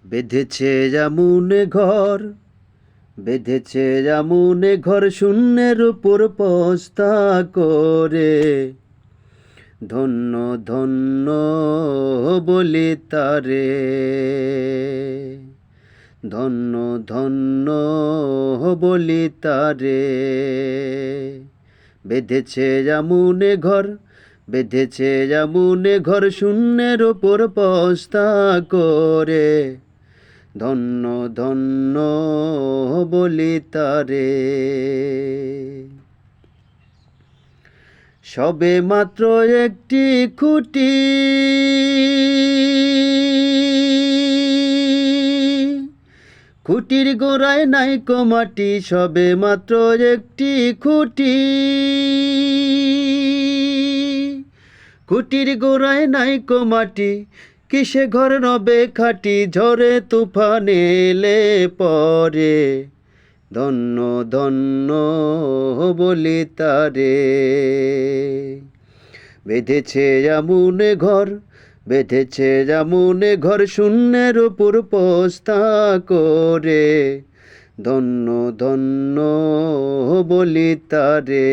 বেঁধেছে জামুনে ঘর, বেঁধেছে জামুনে ঘর শূন্যের উপর পস্তা করে। ধন্য ধন্য বলি তারে, ধন্য ধন্য বলি তারে। বেঁধেছে জামুনে ঘর, বেঁধেছে জামুনে ঘর শূন্যের ওপর পস্তা করে। ধন্য ধন্য বলি তারে। সবে মাত্র একটি খুঁটি, খুঁটির গোড়ায় নাইকো মাটি। সবে মাত্র একটি খুঁটি, খুঁটির গোড়ায় নাইকো মাটি। কিসে ঘর রবে খাটি, ঝড়ে তুফানে এলে পরে। ধন্য ধন্য বলি তারে। বেঁধেছে জামুনে ঘর, বেঁধেছে জামুনে ঘর শূন্যের উপর পস্তা করে। ধন্য ধন্য বলি তারে।